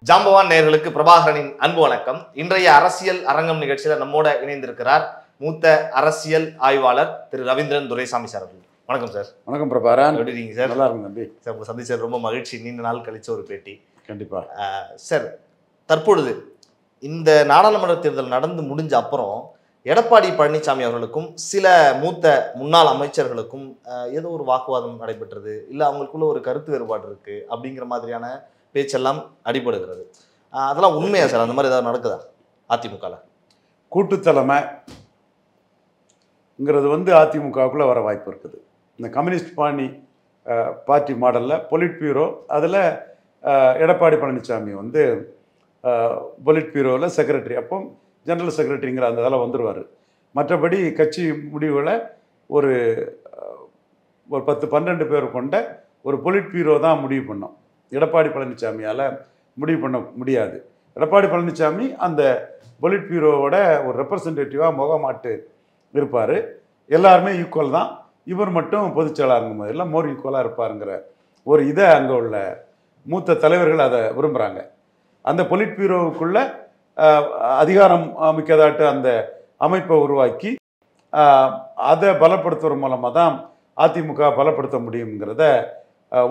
ஜாம்பவான் நேயர்களுக்கு பிரபாகரனின் அன்பு வணக்கம். இன்றைய அரசியல் அரங்கம் நிகழ்ச்சியில நம்மோட இணைந்திருக்கிறார் மூத்த அரசியல் ஆய்வாளர் திரு ரவீந்திரன் துரைசாமி சார். வணக்கம் சார். வணக்கம் பிரபாகரன். எப்படி இருக்கீங்க சார்? நல்லா இருக்கும் தம்பி. சார் உங்க சந்திச்சது ரொம்ப மகிழ்ச்சி. நீண்ட நாள் கழிச்ச ஒரு பேட்டி. கண்டிப்பா சார், தற்பொழுது இந்த நாடாளுமன்ற தேர்தல் நடந்து முடிஞ்ச அப்புறம் எடப்பாடி பழனிசாமி அவர்களுக்கும் சில மூத்த முன்னாள் அமைச்சர்களுக்கும் ஏதோ ஒரு வாக்குவாதம் நடைபெற்றது, இல்லை அவங்களுக்குள்ள ஒரு கருத்து வேறுபாடு இருக்கு அப்படிங்கிற மாதிரியான பேச்செல்லாம் அடிபடுகிறது. அதெல்லாம் உண்மையா சார்? அந்த மாதிரி ஏதாவது நடக்குதா அதிமுகவில்? கூட்டுத்தலைமைங்கிறது அதிமுகவுக்குள்ள வர வாய்ப்பு இருக்குது. இந்த கம்யூனிஸ்ட் பார்ட்டி மாடலில் பொலிட் பியூரோ, அதில் எடப்பாடி பழனிசாமி பொலிட் பியூரோவில் செக்ரட்டரி, அப்போ ஜெனரல் செக்ரட்டரிங்கிற அந்த இதில் வந்துடுவார். மற்றபடி கட்சி முடிவுகளை ஒரு 10-12 பேர் கொண்ட ஒரு பொலிட் பியூரோ தான் முடிவு பண்ணோம். எடப்பாடி பழனிசாமியால் முடிவு பண்ண முடியாது. எடப்பாடி பழனிசாமி அந்த பொலிட் பியூரோவோட ஒரு ரெப்ரசன்டேட்டிவாக முகமாட்டு இருப்பார். எல்லாருமே ஈக்குவல் தான், இவர் மட்டும் பொதுச்செயலாளருங்க மாதிரிலாம் மோர் ஈக்குவலாக இருப்பாருங்கிற ஒரு இதை அங்கே உள்ள மூத்த தலைவர்கள் அதை விரும்புகிறாங்க. அந்த பொலிட் பியூரோவுக்குள்ள அதிகாரம் மிக்கதாட்டு அந்த அமைப்பை உருவாக்கி அதை பலப்படுத்துகிற மூலமாக தான் அதிமுக பலப்படுத்த முடியுங்கிறத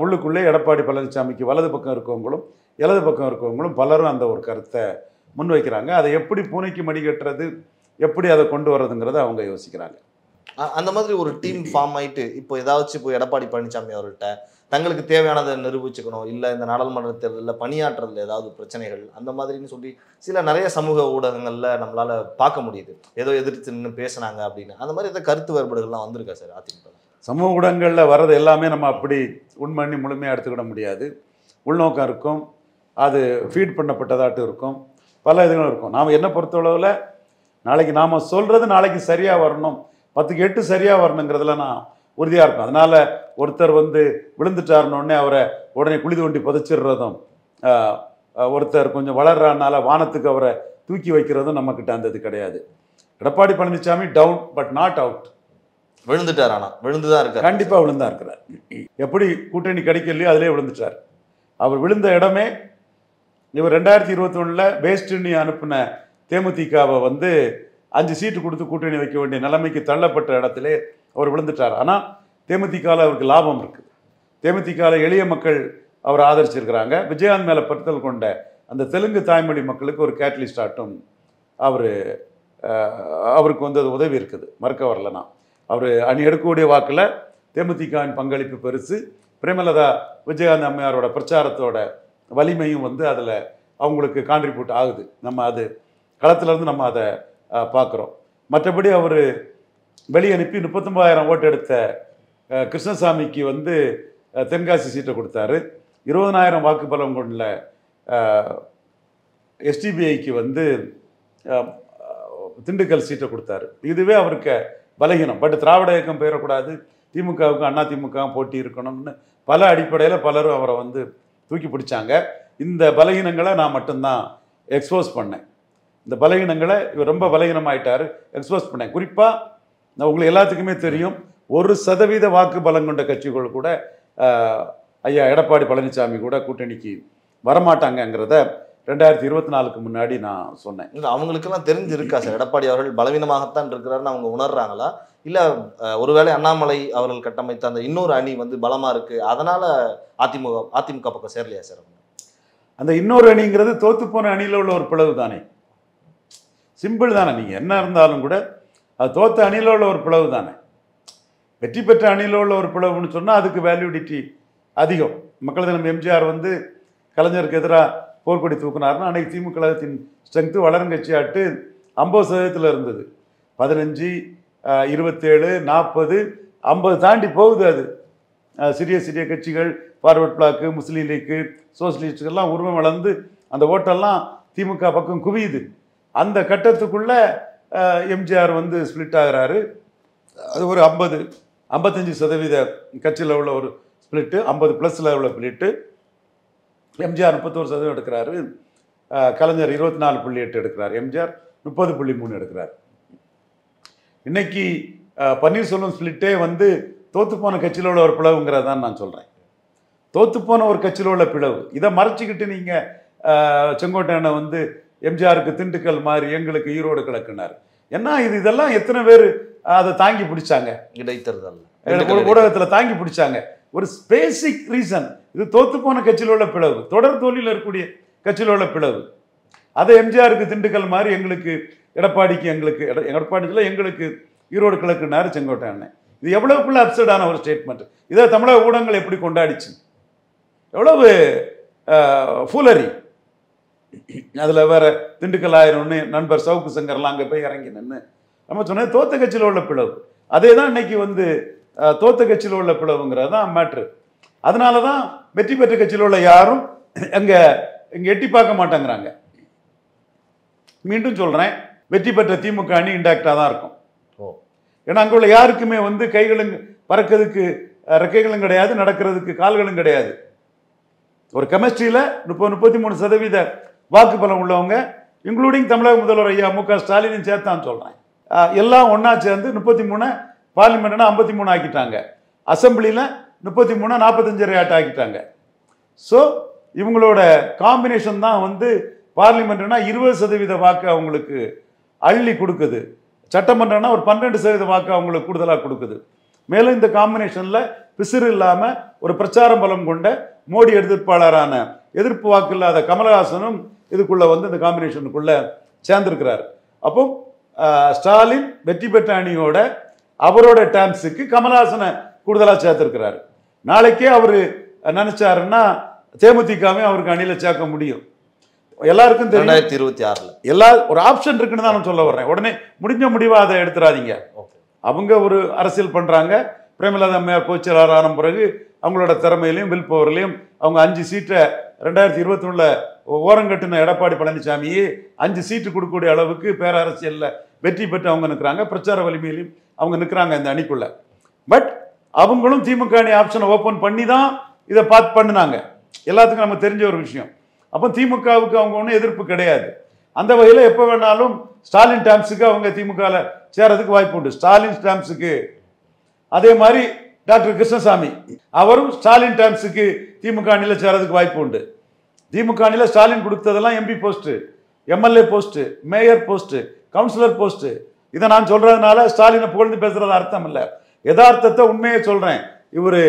உள்ளுக்குள்ளே எடப்பாடி பழனிசாமிக்கு வலது பக்கம் இருக்கவங்களும் இடது பக்கம் இருக்கவங்களும் பலரும் அந்த ஒரு கருத்தை முன்வைக்கிறாங்க. அதை எப்படி பூனைக்கு மடி கட்டுறது, எப்படி அதை கொண்டு வர்றதுங்கிறத அவங்க யோசிக்கிறாங்க. அந்த மாதிரி ஒரு டீம் ஃபார்ம் ஆயிட்டு இப்போ ஏதாச்சும் இப்போ எடப்பாடி பழனிசாமி அவர்கிட்ட தங்களுக்கு தேவையானதை நிரூபிச்சுக்கணும், இல்லை இந்த நாடாளுமன்ற தேர்தலில் பணியாற்றுறதுல ஏதாவது பிரச்சனைகள் அந்த மாதிரின்னு சொல்லி நிறைய சமூக ஊடகங்களில் நம்மளால் பார்க்க முடியுது. ஏதோ எதிர்த்து நின்று பேசுனாங்க அப்படின்னு. அந்த மாதிரி ஏதோ கருத்து வேறுபாடுகள்லாம் வந்திருக்கா சார் அதிமுக? சமூக ஊடகங்களில் வர்றது எல்லாமே நம்ம அப்படி உண்மண்ணி முழுமையாக எடுத்துக்கிட முடியாது. உள்நோக்கம் இருக்கும், அது ஃபீட் பண்ணப்பட்டதாட்டு இருக்கும், பல இதுகளும் இருக்கும். நாம் என்ன பொறுத்தளவில் நாளைக்கு நாம் சொல்கிறது நாளைக்கு சரியாக வரணும், 10க்கு 8 சரியாக வரணுங்கிறதுல நான் உறுதியாக இருக்கும். அதனால் ஒருத்தர் விழுந்துட்டாருன்னொடனே அவரை உடனே குழி தோண்டி புதைச்சிடுறதும், ஒருத்தர் கொஞ்சம் வளர்றானால வானத்துக்கு அவரை தூக்கி வைக்கிறதும் நம்மக்கிட்ட அந்த இது கிடையாது. Edappadi Palaniswami down but not out. விழுந்துட்டார், ஆனால் விழுந்துதான் இருக்கார். கண்டிப்பாக விழுந்தா இருக்கிறார். எப்படி கூட்டணி கிடைக்கலையோ அதிலே விழுந்துட்டார். அவர் விழுந்த இடமே இவர் 2021 வேஸ்ட்டுன்னு அனுப்பின தேமுதிகவை 5 சீட்டு கொடுத்து கூட்டணி வைக்க வேண்டிய நிலைமைக்கு தள்ளப்பட்ட இடத்திலே அவர் விழுந்துட்டார். ஆனால் தேமுதிகவில் அவருக்கு லாபம் இருக்குது. தேமுதிகவில் எளிய மக்கள் அவர் ஆதரிச்சிருக்கிறாங்க. விஜயகாந்த் மேலே பற்றுதல் கொண்ட அந்த தெலுங்கு தாய்மொழி மக்களுக்கு ஒரு கேட்டலிஸ்ட் ஆட்டும் அவருக்கு அது உதவி இருக்குது, மறுக்க வரலனா. அவர் அணி எடுக்கக்கூடிய வாக்கில் தேமுதிகவின் பங்களிப்பு பெருசு. பிரேமலதா விஜயகாந்த் அம்மையாரோட பிரச்சாரத்தோட வலிமையும் அதில் அவங்களுக்கு கான்ட்ரிபியூட் ஆகுது. நம்ம அது களத்துலேருந்து நம்ம அதை பார்க்குறோம். மற்றபடி அவர் வெளியே அனுப்பி 39,000 ஓட்டு எடுத்த கிருஷ்ணசாமிக்கு தென்காசி சீட்டை கொடுத்தாரு. 20,000 வாக்கு பலம் கொண்ட எஸ்டிபிஐக்கு திண்டுக்கல் சீட்டை கொடுத்தாரு. இதுவே அவருக்கு பலகீனம். பட் திராவிட இயக்கம் பெயரக்கூடாது, திமுகவுக்கும் அண்ணா திமுகவும் போட்டி இருக்கணும்னு பல அடிப்படையில் பலரும் அவரை தூக்கி பிடிச்சாங்க. இந்த பலகீனங்களை நான் மட்டும்தான் எக்ஸ்போஸ் பண்ணேன். இந்த பலகீனங்களை இவர் ரொம்ப பலகீனமாயிட்டார், எக்ஸ்போஸ் பண்ணேன். குறிப்பாக நான் உங்களுக்கு எல்லாத்துக்குமே தெரியும், 1% வாக்கு பலம் கொண்ட கட்சிகள் கூட ஐயா எடப்பாடி பழனிசாமி கூட கூட்டணிக்கு வரமாட்டாங்கங்கிறத 2024க்கு முன்னாடி நான் சொன்னேன். இல்லை, அவங்களுக்கெல்லாம் தெரிஞ்சிருக்கா சார் எடப்பாடி அவர்கள் பலவீனமாகத்தான் இருக்கிறாருன்னு அவங்க உணர்றாங்களா? இல்லை ஒருவேளை அண்ணாமலை அவர்கள் கட்டமைத்த அந்த இன்னொரு அணி பலமாக இருக்குது, அதனால் அதிமுக பக்கம் சேரலையா சார்? அந்த இன்னொரு அணிங்கிறது தோத்துப்போன அணியில் உள்ள ஒரு பிளவு தானே, சிம்பிள் தானே. நீங்கள் என்ன இருந்தாலும் கூட அது தோத்த அணியில் உள்ள ஒரு பிளவு தானே. வெற்றி பெற்ற அணியில் உள்ள ஒரு பிளவுன்னு சொன்னால் அதுக்கு வேல்யூடிட்டி அதிகம். மக்கள் தினம் எம்ஜிஆர் கலைஞருக்கு எதிராக போர்க்கொடி தூக்குனாருன்னா அன்னைக்கு திமுக கழகத்தின் ஸ்ட்ரென்த்து வளரங்கட்சியாட்டு 50% இருந்தது. 15, 27, 40, 50 தாண்டி போகுது. அது சிறிய சிறிய கட்சிகள், ஃபார்வர்ட் பிளாக்கு, முஸ்லீம் லீக்கு, சோசியலிஸ்டுகள்லாம் உருவம் வளர்ந்து அந்த ஓட்டெல்லாம் திமுக பக்கம் குவியுது. அந்த கட்டத்துக்குள்ள எம்ஜிஆர் ஸ்பிளிட் ஆகிறாரு. அது ஒரு 55% கட்சியில் உள்ள ஒரு ஸ்பிளிட்டு, 50+ உள்ள ஸ்பிளிட்டு. எம்ஜிஆர் 31% எடுக்கிறாரு, கலைஞர் 24.8 எடுக்கிறார், எம்ஜிஆர் 30.3 எடுக்கிறார். இன்னைக்கு பன்னீர்செல்வம் ஸ்பிளிட்டே தோத்துப்போன கட்சியில் உள்ள ஒரு பிளவுங்கிறதான் நான் சொல்கிறேன். தோத்துப்போன ஒரு கட்சியில் உள்ள பிளவு. இதை மறைச்சிக்கிட்டு நீங்கள் செங்கோட்டையனை வந்து எம்ஜிஆருக்கு திண்டுக்கல் மாதிரி எங்களுக்கு ஈரோடு கிழக்குனார். என்ன இதெல்லாம் எத்தனை பேர் அதை தாங்கி பிடிச்சாங்க? இடைத்தேர்தல் ஊடகத்தில் தாங்கி பிடிச்சாங்க. ஒரு பேசிக் ரீசன், இது தோத்து போன கட்சியில் உள்ள பிளவு, தொடர் தோல்வியில் இருக்கக்கூடிய கட்சியில் உள்ள பிளவு. அதை எம்ஜிஆருக்கு திண்டுக்கல் மாதிரி எங்களுக்கு எடப்பாடிக்கு எடப்பாடியில் எங்களுக்கு ஈரோடு கிழக்குனாரு செங்கோட்டையன். இது எவ்வளவுக்குள்ள அப்செட்டான ஒரு ஸ்டேட்மெண்ட். இதை தமிழக ஊடகங்கள் எப்படி கொண்டாடிச்சு? எவ்வளவு ஃபூலரி. அதில் வேற திண்டுக்கல் ஆயிரம்னு நண்பர் சவுக்கு சங்கர்லாம் அங்கே போய் இறங்கி நின்று நம்ம சொன்னது தோத்த கட்சியில் உள்ள பிளவு. அதே தான் இன்னைக்கு வந்து தோத்த கட்சியில் உள்ள பிளவுங்கிறது தான் மேட்ரு. அதனால தான் வெற்றி பெற்ற கட்சியில் உள்ள யாரும் இங்கே எட்டி பார்க்க மாட்டேங்கிறாங்க. மீண்டும் சொல்கிறேன், வெற்றி பெற்ற திமுக அணி இன்டாக்டாக தான் இருக்கும். ஏன்னா அங்கே உள்ள யாருக்குமே வந்து கைகளும் பறக்கிறதுக்கு ரெக்கைகளும் கிடையாது, நடக்கிறதுக்கு கால்களும் கிடையாது. ஒரு கெமிஸ்ட்ரியில் 33% வாக்கு பலம் உள்ளவங்க, இன்க்ளூடிங் தமிழக முதல்வர் ஐயா மு க ஸ்டாலினும் சேர்த்தான் சொல்கிறேன். எல்லாம் ஒன்றா சேர்ந்து 33 பார்லிமெண்ட்னா 53 ஆக்கிட்டாங்க. அசம்பிளியில் 33 45 ஆக்கிட்டாங்க. ஸோ இவங்களோட காம்பினேஷன் தான் வந்து பார்லிமெண்ட்னா 20% வாக்கு அவங்களுக்கு அள்ளி கொடுக்குது. சட்டமன்றம்னா ஒரு 12% வாக்கு அவங்களுக்கு கூடுதலாக கொடுக்குது. மேலும் இந்த காம்பினேஷனில் பிசிறு இல்லாமல் ஒரு பிரச்சார பலம் கொண்ட மோடி எதிர்ப்பாளரான எதிர்ப்பு வாக்கு இல்லாத கமலஹாசனும் இதுக்குள்ள வந்து இந்த காம்பினேஷனுக்குள்ள சேர்ந்திருக்கிறார். அப்போ ஸ்டாலின் வெற்றி பெற்ற அணியோட அவரோட டேர்ம்ஸுக்கு கமலஹாசனை கூடுதலாக சேர்த்திருக்கிறார். நாளைக்கே அவர் நினைச்சாருன்னா தேமுதிகவே அவருக்கு அணியில சேர்க்க முடியும். எல்லாருக்கும் தெரியும் 2026 எல்லா ஒரு ஆப்ஷன் இருக்குன்னு தான் நான் சொல்ல வர்றேன். உடனே முடிஞ்ச முடிவா அதை எடுத்துறாதீங்க. அவங்க ஒரு அரசியல் பண்றாங்க. பிரேமலதா அம்மையார் பொதுச்செயலாளர் ஆன பிறகு அவங்களோட திறமையிலையும் வில் பவர்லையும் அவங்க 5 சீட்டை 2021 ஓரங்கட்டின எடப்பாடி பழனிசாமியே 5 சீட்டு கொடுக்கக்கூடிய அளவுக்கு பேரரசியல்ல வெற்றி பெற்று அவங்க நிற்கிறாங்க. பிரச்சார வலிமையிலையும் அவங்க நிற்கிறாங்க இந்த அணிக்குள்ள. பட் அவங்களும் திமுக அணி ஆப்ஷனை ஓப்பன் பண்ணி தான் இதை பார்த்து பண்ணினாங்க. எல்லாத்துக்கும் நம்ம தெரிஞ்ச ஒரு விஷயம். அப்போ திமுகவுக்கு அவங்க ஒன்றும் எதிர்ப்பு கிடையாது. அந்த வகையில் எப்போ வேணாலும் ஸ்டாலின் டேம்ஸுக்கு அவங்க திமுகவில் சேரதுக்கு வாய்ப்பு உண்டு. ஸ்டாலின் டேம்ஸுக்கு அதே மாதிரி டாக்டர் கிருஷ்ணசாமி அவரும் ஸ்டாலின் டேம்ஸுக்கு திமுக அணியில் சேரதுக்கு வாய்ப்பு உண்டு. திமுக அணியில் ஸ்டாலின் கொடுத்ததெல்லாம் MP post, MLA post, mayor post, councillor post. இதை நான் சொல்றதுனால ஸ்டாலினை புகழ்ந்து பேசுறது அர்த்தம் இல்லை. யதார்த்தத்தை உண்மையை சொல்றேன். இவர்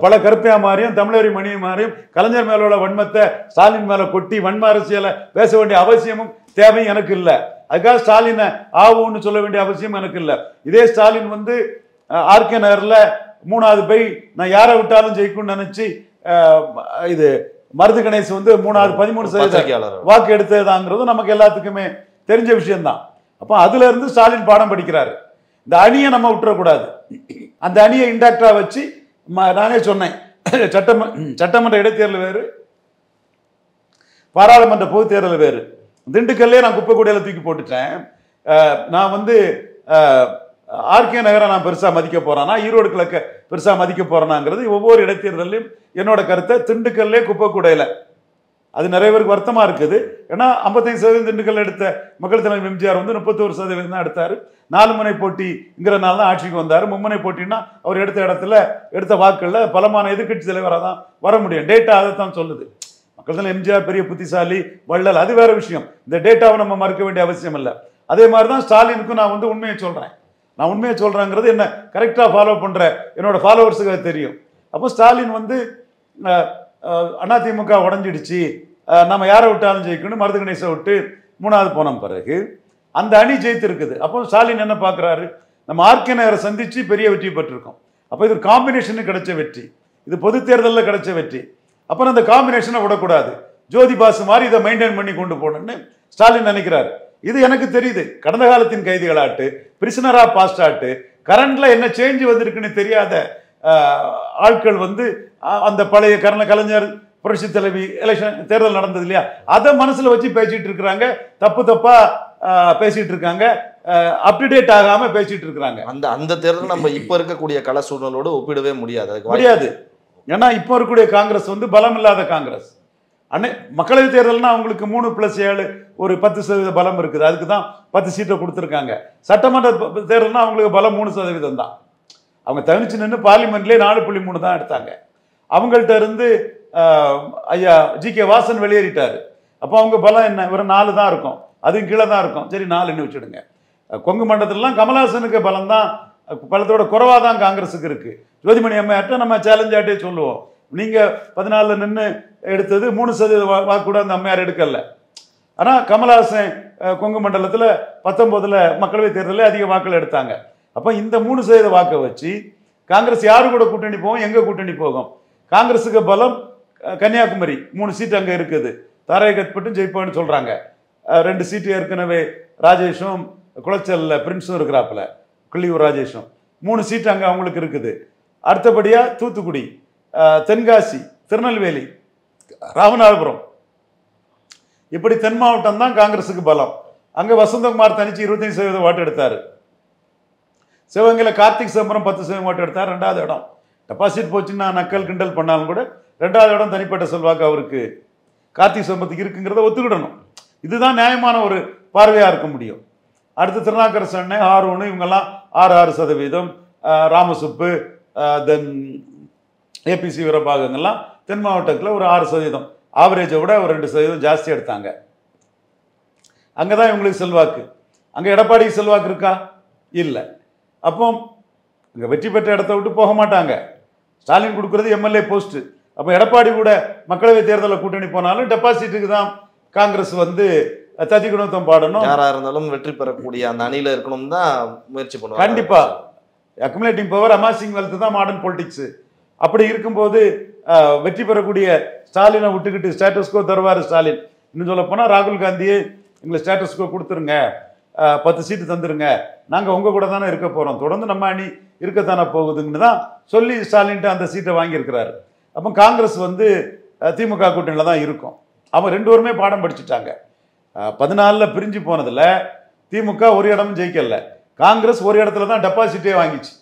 பல கருப்பையா மாதிரியும் தமிழறி மணியை மாதிரியும் கலைஞர் மேல உள்ள வன்மத்தை ஸ்டாலின் மேல கொட்டி வன்ம அரசியலை பேச வேண்டிய அவசியமும் தேவையும் எனக்கு இல்லை. அதுக்காக ஸ்டாலினை ஆவுன்னு சொல்ல வேண்டிய அவசியம் எனக்கு இல்லை. இதே ஸ்டாலின் வந்து ஆர்கே நகர்ல 3வது போய் நான் யாரை விட்டாலும் ஜெயிக்கும்னு நினைச்சு இது மருது கணேஷ் வந்து 3வது 13% வாக்கு எடுத்ததாங்கிறது நமக்கு எல்லாத்துக்குமே தெரிஞ்ச விஷயம்தான். அப்போ அதுல இருந்து ஸ்டாலின் பாடம் படிக்கிறாரு. இந்த அணியை நம்ம விட்டுறக்கூடாது. அந்த அணியை இன்டாக்டா வச்சு நானே சொன்னேன், சட்டமன்ற இடைத்தேர்தல் வேறு, பாராளுமன்ற பொது தேர்தல் வேறு. திண்டுக்கல்லே நான் குப்பை கூடையில தூக்கி போட்டுட்டேன். நான் வந்து ஆர்கே நகரை நான் பெருசா மதிக்க போறேன்னா, ஈரோடு கிழக்க பெருசா மதிக்க போறேனாங்கிறது ஒவ்வொரு இடைத்தேர்தலையும் என்னோட கருத்தை. திண்டுக்கல்லே குப்பை கூடையில அது நிறைய பேருக்கு வருத்தமா இருக்குது. ஏன்னா 55% திண்டுக்கல் எடுத்த மக்கள் தலைவர் எம்ஜிஆர் வந்து 31% தான் எடுத்தாரு. 4 முனை போட்டிங்கிறனால தான் ஆட்சிக்கு வந்தார். மும்முனை போட்டின்னா அவர் எடுத்த இடத்துல எடுத்த வாக்குல பலமான எதிர்கட்சி தலைவராக தான் வர முடியும். டேட்டா அதைத்தான் சொல்லுது. மக்கள் தலைவர் எம்ஜிஆர் பெரிய புத்திசாலி வள்ளல், அது வேற விஷயம். இந்த டேட்டாவை நம்ம மறுக்க வேண்டிய அவசியம் இல்லை. அதே மாதிரி தான் ஸ்டாலினுக்கும் நான் வந்து உண்மையை சொல்றேன். நான் உண்மையை சொல்றேங்கிறது என்ன கரெக்டா ஃபாலோ பண்ற என்னோட ஃபாலோவர்ஸுக்கு அது தெரியும். அப்போ ஸ்டாலின் வந்து அதிமுக உடஞ்சிடுச்சு, நம்ம யாரை விட்டாலும் ஜெயிக்கணும், மருது கணேசை விட்டு 3வது போன பிறகு அந்த அணி ஜெயித்து இருக்குது. அப்போ ஸ்டாலின் என்ன பார்க்குறாரு, நம்ம ஆர்கே நகரை சந்திச்சு பெரிய வெற்றி பெற்றிருக்கோம். அப்போ இது காம்பினேஷனுக்கு கிடைச்ச வெற்றி, இது பொது தேர்தலில் கிடைச்ச வெற்றி. அப்புறம் அந்த காம்பினேஷனை விடக்கூடாது, ஜோதி பாசு மாதிரி இதை மெயின்டைன் பண்ணி கொண்டு போகணும்னு ஸ்டாலின் நினைக்கிறாரு. இது எனக்கு தெரியுது. கடந்த காலத்தின் கைதிகளாட்டு, பிரிசனரா பாஸ்ட் ஆட்டு, கரண்ட்ல என்ன சேஞ்ச் வந்திருக்குன்னு தெரியாத ஆட்கள் வந்து அந்த பழைய கலைஞர் புரட்சி தலைவி எலெக்ஷன் தேர்தல் நடந்தது இல்லையா, அதை மனசுல வச்சு பேசிட்டு இருக்கிறாங்க. தப்பா பேசிட்டு இருக்காங்க, அப்டுடேட் ஆகாம பேசிட்டு இருக்கிறாங்க. அந்த தேர்தல் நம்ம இப்ப இருக்கக்கூடிய கள சூழ்நிலோடு ஒப்பிடவே முடியாது. ஏன்னா இப்ப இருக்கக்கூடிய காங்கிரஸ் வந்து பலம் இல்லாத காங்கிரஸ். மக்களவை தேர்தல்னா அவங்களுக்கு 3+7 ஒரு 10% பலம் இருக்குது. அதுக்கு தான் 10 சீட்டை கொடுத்துருக்காங்க. சட்டமன்ற தேர்தல்னா அவங்களுக்கு பலம் 3% தான். அவங்க தனிச்சு நின்று பார்லிமெண்ட்லேயே 4.3 தான் எடுத்தாங்க. அவங்கள்ட்ட இருந்து ஐயா ஜி.கே. வாசன் வெளியேறிட்டாரு. அப்போ அவங்க பலம் என்ன, வெறும் 4 தான் இருக்கும், அதுவும் கீழே தான் இருக்கும். சரி 4ன்னு வச்சுடுங்க. கொங்கு மண்டலத்திலலாம் கமலஹாசனுக்கு பலம் தான், பலத்தோட குறைவாக தான் காங்கிரஸுக்கு இருக்கு. ஜோதிமணி அம்மையார்ட்ட நம்ம சேலஞ்ச் ஆட்டே சொல்லுவோம், நீங்க 14 நின்று எடுத்தது 3% வாக்கு கூட அந்த அம்மையார் எடுக்கல. ஆனால் கமலஹாசன் கொங்கு மண்டலத்தில் 19 மக்களவை தேர்தலில் அதிக வாக்கள் எடுத்தாங்க. அப்போ இந்த 3% வாக்கை வச்சு காங்கிரஸ் யாரு கூட கூட்டணி போகும், எங்க கூட்டணி போகும்? காங்கிரஸுக்கு பலம் கன்னியாகுமரி 3 சீட் அங்கே இருக்குது, தாராயகத்பட்டும் ஜெயிப்பான்னு சொல்றாங்க. 2 சீட்டு ஏற்கனவே ராஜேஷும் குளச்சல்ல பிரின்ஸும் இருக்கிறாப்புல, கிள்ளியூர் ராஜேஷும் 3 சீட்டு அங்கே அவங்களுக்கு இருக்குது. அடுத்தபடியா தூத்துக்குடி, தென்காசி, திருநெல்வேலி, ராமநாதபுரம், இப்படி தென் மாவட்டம் தான் காங்கிரஸுக்கு பலம். அங்கே வசந்தகுமார் தனிச்சு 25% வாட்டு எடுத்தார். சிவகங்கையில் கார்த்திக் சிதம்பரம் 10% வாட்டு எடுத்தார், 2வது இடம். டெபாசிட் போச்சுன்னா நக்கல் கிண்டல் பண்ணாலும் கூட 2வது இடம் தனிப்பட்ட செல்வாக்கு அவருக்கு கார்த்திக் சிதம்பரத்துக்கு இருக்குங்கிறத ஒத்துக்கிடணும். இதுதான் நியாயமான ஒரு பார்வையாக இருக்க முடியும். அடுத்து திருநாக்கரசு அண்ணன், ஆர்வனு, இவங்கெல்லாம் 6% ராமசுப்பு, தென் ஏபிசி வீரபாகங்கள்லாம் தென் மாவட்டத்தில் ஒரு 6%, ஆவரேஜை விட ஒரு 2% ஜாஸ்தி எடுத்தாங்க. அங்கே தான் இவங்களுக்கு செல்வாக்கு. அங்கே எடப்பாடிக்கு செல்வாக்கு இருக்கா? இல்லை. அப்போ இங்கே வெற்றி பெற்ற இடத்த விட்டு போக மாட்டாங்க. ஸ்டாலின் கொடுக்குறது எம்எல்ஏ போஸ்ட்டு. அப்போ எடப்பாடி கூட மக்களவை தேர்தலில் கூட்டணி போனாலும் டெபாசிட்டுக்கு தான் காங்கிரஸ் வந்து தத்தி குணத்தம் பாடணும். யாராக இருந்தாலும் வெற்றி பெறக்கூடிய அந்த அணியில் இருக்கணும் தான் முயற்சி பண்ணுவாங்க. கண்டிப்பாக அக்குமுலேட்டிங் பவர், அமாசிங் வெல்த் தான் மாடர்ன் பொலிட்டிக்ஸு. அப்படி இருக்கும்போது வெற்றி பெறக்கூடிய ஸ்டாலினை விட்டுக்கிட்டு ஸ்டேட்டஸ்கோ தருவார் ஸ்டாலின். இன்னும் சொல்ல போனால் ராகுல் காந்தியே எங்களை ஸ்டேட்டஸ்கோ கொடுத்துருங்க, 10 சீட்டு தந்துருங்க, நாங்கள் உங்கள் கூட தானே இருக்க போகிறோம், தொடர்ந்து நம்ம அணி இருக்கத்தானே போகுதுன்னு தான் சொல்லி ஸ்டாலின்ட்டு அந்த சீட்டை வாங்கியிருக்கிறாரு. அப்போ காங்கிரஸ் வந்து திமுக கூட்டணியில் தான் இருக்கும். அவங்க 2 பேருமே பாடம் படிச்சுட்டாங்க. 14 பிரிஞ்சு போனதில் திமுக ஒரு இடமும் ஜெயிக்கல, காங்கிரஸ் ஒரு இடத்துல தான் டெபாசிட்டே வாங்கிச்சு.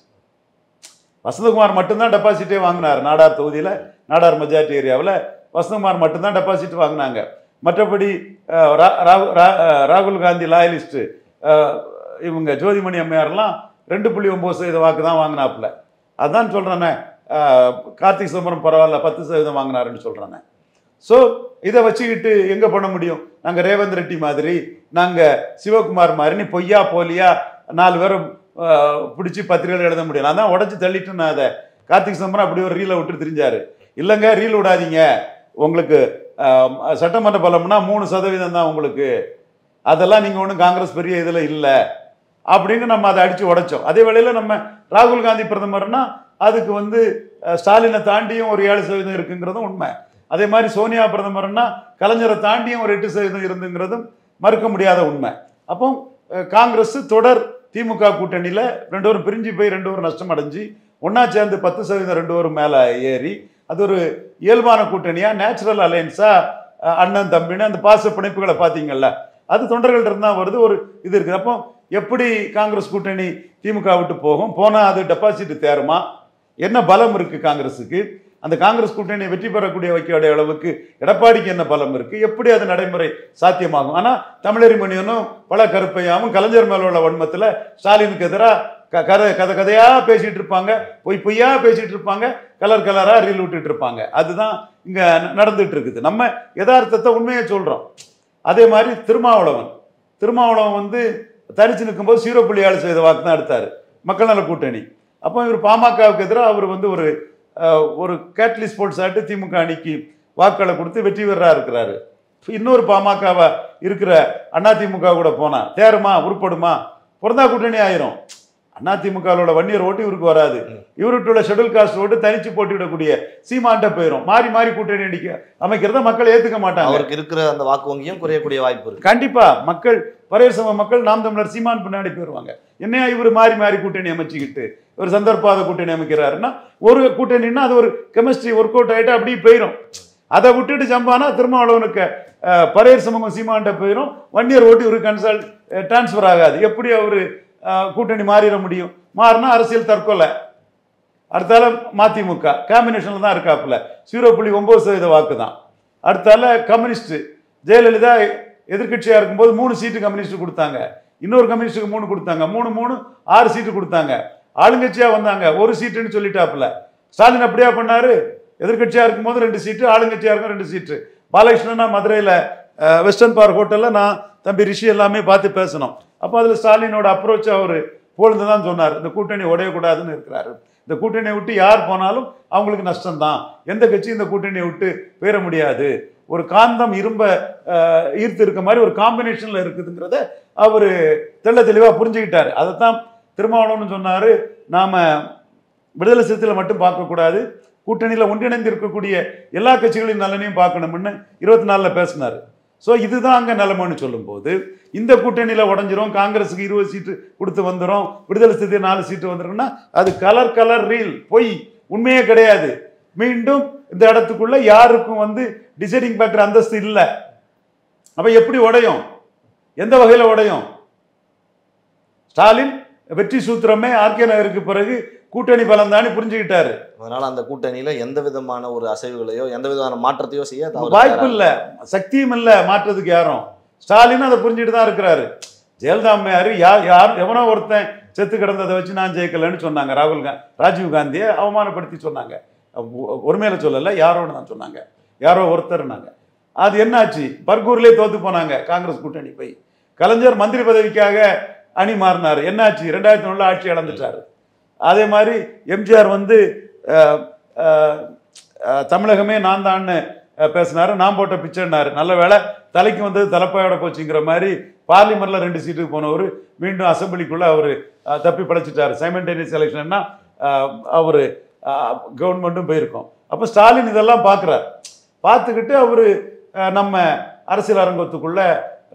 வசந்தகுமார் மட்டும்தான் டெபாசிட்டே வாங்கினார். நாடார் தொகுதியில், நாடார் மெஜாரிட்டி ஏரியாவில் வசந்தகுமார் மட்டும்தான் டெபாசிட் வாங்கினாங்க. மற்றபடி ராகுல் காந்தி லாயலிஸ்ட்டு இவங்க ஜோதிமணி அம்மையாரெல்லாம் 2.9% வாக்கு தான் வாங்கினாப்புல. அதுதான் சொல்கிறேன்னே, கார்த்திக் சிதம்பரம் பரவாயில்ல 10% வாங்கினாருன்னு சொல்கிறேன்னே. ஸோ இதை வச்சுக்கிட்டு எங்கே பண்ண முடியும்? நாங்கள் ரேவந்த் ரெட்டி மாதிரி, நாங்கள் சிவகுமார் மாதிரி நீ பொய்யா போலியா 4 பேரை பிடிச்சி பத்திரிகைகள் எழுத முடியும். நான் தான் உடச்சி தள்ளிட்டு நான் அதை கார்த்திக் சிதம்பரம் அப்படி ஒரு ரீலை விட்டு தெரிஞ்சாரு. இல்லைங்க, ரீல் விடாதீங்க, உங்களுக்கு சட்டமன்ற பலம்னா 3% தான் உங்களுக்கு, அதெல்லாம் நீங்கள் ஒன்றும் காங்கிரஸ் பெரிய இதில் இல்லை அப்படின்னு நம்ம அதை அடித்து உடைச்சோம். அதே வேளையில் நம்ம ராகுல் காந்தி பிரதமர்னா அதுக்கு வந்து ஸ்டாலினை தாண்டியும் ஒரு 7% இருக்குங்கிறதும் உண்மை. அதே மாதிரி சோனியா பிரதமர்னா கலைஞரை தாண்டியும் ஒரு 8% இருந்துங்கிறதும் மறுக்க முடியாத உண்மை. அப்போ காங்கிரஸ் தொடர் திமுக கூட்டணியில் 2 பேரும் பிரிஞ்சு போய் 2 பேரும் நஷ்டம் அடைஞ்சு ஒன்றா சேர்ந்து 10% 2 பேரும் மேலே ஏறி அது ஒரு இயல்பான கூட்டணியாக, நேச்சுரல் அலையன்ஸாக அண்ணன் தம்பின்னு அந்த பாச பிணைப்புகளை பார்த்தீங்கல்ல, அது தொண்டர்கள்ட்ட இருந்தால் வருது. ஒரு இது இருக்குது. அப்போ எப்படி காங்கிரஸ் கூட்டணி திமுக விட்டு போகும்? போனால் அது டெபாசிட் தேருமா? என்ன பலம் இருக்குது காங்கிரஸுக்கு? அந்த காங்கிரஸ் கூட்டணியை வெற்றி பெறக்கூடிய வைக்கக்கூடிய அளவுக்கு எடப்பாடிக்கு என்ன பலம் இருக்குது? எப்படி அது நடைமுறை சாத்தியமாகும்? ஆனால் தமிழறி மணியனும் பல கருப்பையாவும் கலைஞர் மேல உள்ள வன்மத்தில் ஸ்டாலினுக்கு எதிராக கதையா பேசிட்டு இருப்பாங்க, பொய்யா பேசிட்டு இருப்பாங்க, கலரா ரீல் விட்டுட்டு இருப்பாங்க. அதுதான் இங்க நடந்துட்டு இருக்குது. நம்ம யதார்த்தத்தை உண்மையை சொல்றோம். அதே மாதிரி திருமாவளவன் வந்து தனிச்சு நிற்கும்போது 0.7% வாக்கு தான் எடுத்தாரு மக்கள் நல கூட்டணி. அப்போ இவர் பாமகவுக்கு எதிராக அவர் வந்து ஒரு கேட்லிஸ்ட் ஸ்போர்ட்ஸ் ஆட்டு திமுக அணிக்கு வாக்களை கொடுத்து வெற்றி பெறா இருக்கிறாரு. இன்னொரு பாமகவா இருக்கிற அதிமுக கூட போனா தேருமா, உருப்படுமா? பொருந்தா கூட்டணி ஆயிரும். அதிமுகவோட வன்னியர் ஓட்டு இவருக்கு வராது, இவருக்குள்ள ஷெட்யூல் காஸ்ட் ஓட்டு தனிச்சு போட்டிவிடக்கூடிய சீமான்ட்ட போயிடும். மாறி மாறி கூட்டணி அமைக்கிறத மக்கள் ஏத்துக்க மாட்டாங்க. அவருக்கு இருக்கிற அந்த வாக்கு வங்கியும் குறையக்கூடிய வாய்ப்பு இருக்கு. கண்டிப்பா மக்கள், பரையர் சம மக்கள், நாம் தமிழர் சீமான் பின்னாடி போயிடுவாங்க. என்னையா இவர் மாறி மாறி கூட்டணி அமைச்சுக்கிட்டு ஒரு சந்தர்ப்பாத கூட்டணி அமைக்கிறாருன்னா, ஒரு கூட்டணின்னா அது ஒரு கெமிஸ்ட்ரி ஒர்க் அவுட் ஆகிட்டு அப்படியே போயிடும். அதை விட்டுட்டு ஜம்பானா திருமாவளவனுக்கு பரையர் சமூகம் சீமான்ட்ட போயிடும். வன்னியர் ஓட்டு இவருக்கு டிரான்ஸ்ஃபர் ஆகாது. எப்படி அவரு கூட்டணி மாறிட முடியும்? மாறினா அரசியல் தற்கொலை. அடுத்தால மதிமுக காம்பினேஷன்ல தான் இருக்காப்புல, 0.9% வாக்கு தான். அடுத்தால கம்யூனிஸ்ட் ஜெயலலிதா எதிர்கட்சியா இருக்கும்போது 3 சீட்டு கம்யூனிஸ்ட் கொடுத்தாங்க, இன்னொரு கம்யூனிஸ்டுக்கு 3 கொடுத்தாங்க, 3 6 சீட்டு கொடுத்தாங்க. ஆளுங்கட்சியா வந்தாங்க 1 சீட்டுன்னு சொல்லிட்டாப்புல. ஸ்டாலின் அப்படியா பண்ணாரு? எதிர்கட்சியா இருக்கும்போது 2 சீட்டு, ஆளுங்கட்சியா இருக்கும் 2 சீட்டு. பாலகிருஷ்ணனா மதுரையில் வெஸ்டர்ன் பார்க் ஹோட்டலில் நான் தம்பி ரிஷி எல்லாமே பார்த்து பேசணும். அப்போ அதில் ஸ்டாலினோட அப்ரோச் அவர் போலந்து தான் சொன்னார், இந்த கூட்டணி உடையக்கூடாதுன்னு இருக்கிறாரு. இந்த கூட்டணியை விட்டு யார் போனாலும் அவங்களுக்கு நஷ்டம்தான், எந்த கட்சியும் இந்த கூட்டணியை விட்டு போயிட முடியாது, ஒரு காந்தம் இரும்ப ஈர்த்து இருக்க மாதிரி ஒரு காம்பினேஷனில் இருக்குதுங்கிறத அவர் தெள்ள தெளிவாக புரிஞ்சுக்கிட்டாரு. அதைத்தான் திருமாவளவன் சொன்னார், நாம் விடுதலை சிறுத்தைகளை மட்டும் பார்க்கக்கூடாது, கூட்டணியில் ஒன்றிணைந்து இருக்கக்கூடிய எல்லா கட்சிகளின் நலனையும் பார்க்கணும்னு 24 பேசினார். ஸோ இதுதான் அங்கே நிலைமைன்னு சொல்லும்போது, இந்த கூட்டணியில் உடஞ்சிரும், காங்கிரஸுக்கு 20 சீட்டு கொடுத்து வந்துடும், விடுதலை சிறுத்தை 4 சீட்டு வந்துடும்னா அது கலர் ரீல், பொய், உண்மையே கிடையாது. மீண்டும் இந்த இடத்துக்குள்ள யாருக்கும் டிசைடிங் ஃபேக்டர் அந்தஸ்து இல்லை. அப்ப எப்படி உடையும், எந்த வகையில் உடையும்? ஸ்டாலின் வெற்றி சூத்திரமே ஆர்கே நகருக்கு பிறகு கூட்டணி பலம் தானே புரிஞ்சுக்கிட்டாரு. அதனால அந்த கூட்டணியில எந்த விதமான ஒரு அசைவுகளையோ எந்த விதமான மாற்றத்தையோ செய்ய வாய்ப்பு இல்லை, சக்தியும் இல்லை மாற்றத்துக்கு யாரும். ஸ்டாலின் அதை புரிஞ்சுட்டு தான் இருக்கிறாரு. ஜெயலலிதா அம்மையார் யார் எவனோ ஒருத்தன் செத்து கிடந்ததை வச்சு நான் ஜெயிக்கலன்னு சொன்னாங்க. ராஜீவ் காந்தியை அவமானப்படுத்தி சொன்னாங்க. ஒருமையில சொல்லலை, யாரோன்னு தான் சொன்னாங்க, யாரோ ஒருத்தர்னாங்க. அது என்னாச்சு? பர்கூர்லேயே தோத்து போனாங்க காங்கிரஸ் கூட்டணி போய். கலைஞர் மந்திரி பதவிக்காக அணி மாறினார், என்னாச்சு? 2001 ஆட்சி இழந்துட்டாரு. அதே மாதிரி எம்ஜிஆர் தமிழகமே நான் தான்னு பேசினாரு, நான் போட்ட பிச்சைன்னாரு. நல்ல வேலை தலைக்கு வந்தது தலைப்பாயோட போச்சுங்கிற மாதிரி பார்லிமெண்ட்ல 2 சீட்டுக்கு போனவர் மீண்டும் அசம்பிளிக்குள்ள அவர் தப்பி படைச்சிட்டாரு. சைமல்டேனியஸ் எலெக்ஷன்னா அவர் கவர்மெண்ட்டும் போயிருக்கோம். அப்போ ஸ்டாலின் இதெல்லாம் பார்க்குறார். பார்த்துக்கிட்டு அவர் நம்ம அரசியல் அரங்கத்துக்குள்ள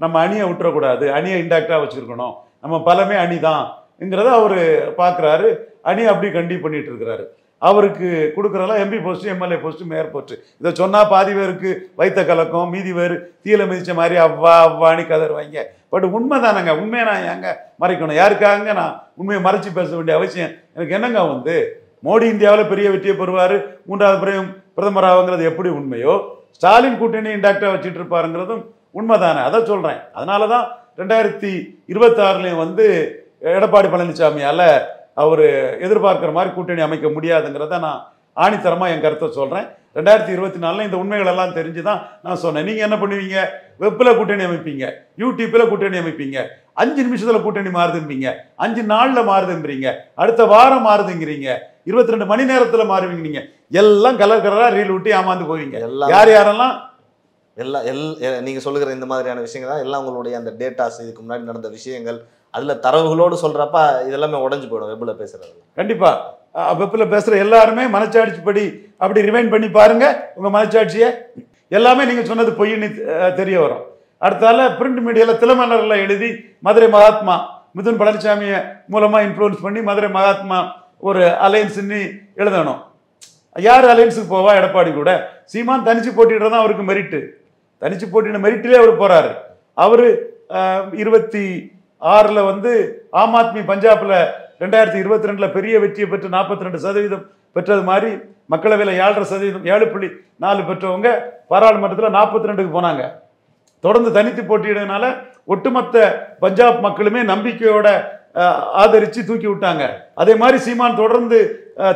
நம்ம அணியை விட்டுறக்கூடாது, அணியை இன்டாக்டாக வச்சுருக்கணும், நம்ம பலமே அணி தான்ங்கிறத அவர் பார்க்குறாரு. அணி அப்படி கண்டிப்பாக பண்ணிட்டு இருக்கிறாரு. அவருக்கு கொடுக்குறதெல்லாம் MP post, MLA post, mayor post. இதை சொன்னால் பாதி பேருக்கு வைத்த கலக்கம், மீதி பேர் தீயில மிதித்த மாதிரி அவ்வாணி கதறுவாங்க. பட் உண்மை தானேங்க, உண்மையை நான் ஏங்க மறைக்கணும்? யாருக்காக நான் உண்மையை மறைச்சி பேச வேண்டிய அவசியம் எனக்கு என்னங்க? மோடி இந்தியாவில் பெரிய வெற்றியை பெறுவார், 3வது முறையும் பிரதமர் ஆகுங்கிறது எப்படி உண்மையோ, ஸ்டாலின் கூட்டணி இன்டாக்டாக வச்சுட்டு இருப்பாருங்கிறதும் உண்மை தானே. அதை சொல்கிறேன். அதனால தான் 2026 எடப்பாடி பழனிசாமியால் அவர் எதிர்பார்க்குற மாதிரி கூட்டணி அமைக்க முடியாதுங்கிறத நான் ஆணித்தரமாக என் கருத்தை சொல்கிறேன். 2024 இந்த உண்மைகள் எல்லாம் தெரிஞ்சு தான் நான் சொன்னேன். நீங்கள் என்ன பண்ணுவீங்க? வெப்பில் கூட்டணி அமைப்பீங்க, யூடியூப்பில் கூட்டணி அமைப்பீங்க, 5 நிமிஷத்தில் கூட்டணி மாறுதும்பீங்க, 5 நாளில் மாறுதுங்கிறீங்க, அடுத்த வாரம் மாறுதுங்கிறீங்க, 22 மணி நேரத்தில் மாறுவீங்க. எல்லாம் கலராக ரீல் விட்டு ஏமாந்து போவீங்க. யார் யாரெல்லாம் நீங்க சொல்லுகிற இந்த மாதிரியான விஷயங்கள் தான் எல்லாம் உங்களுடைய அந்த டேட்டாஸ், இதுக்கு முன்னாடி நடந்த விஷயங்கள், அதுல தரவுகளோடு சொல்றப்ப இதெல்லாமே உடஞ்சு போயிடும் வெப்ல பேசுறது. கண்டிப்பா வெப்ல பேசுற எல்லாருமே மனச்சாட்சிப்படி அப்படி ரிவைண்ட் பண்ணி பாருங்க உங்க மனச்சாட்சியை. எல்லாமே நீங்க சொன்னது பொய்ன்னு தெரிய வரும். அடுத்தால பிரிண்ட் மீடியால திலமலர்ல எழுதி மதுரை மகாத்மா மிதுன் பழனிசாமியை மூலமா இன்ஃப்ளூயன்ஸ் பண்ணி மதுரை மகாத்மா ஒரு அலையன்ஸ்ன்னு எழுதணும். யார் அலையன்ஸுக்கு போவா? எடப்பாடி கூட. சீமான் தனிச்சு போட்டிடுறதான் அவருக்கு மெரிட்டு. தனிச்சு போட்டின மெரிட்டிலே அவர் போறாரு. அவரு 26 ஆம் ஆத்மி பஞ்சாப்ல 2022 பெரிய வெற்றியை பெற்று 42% பெற்றது மாதிரி மக்களவையில் 7.5%, 7.4 பெற்றவங்க பாராளுமன்றத்தில் 42க்கு போனாங்க. தொடர்ந்து தனித்து போட்டியிடனால ஒட்டுமொத்த பஞ்சாப் மக்களுமே நம்பிக்கையோட ஆதரிச்சு தூக்கி விட்டாங்க. அதே மாதிரி சீமான் தொடர்ந்து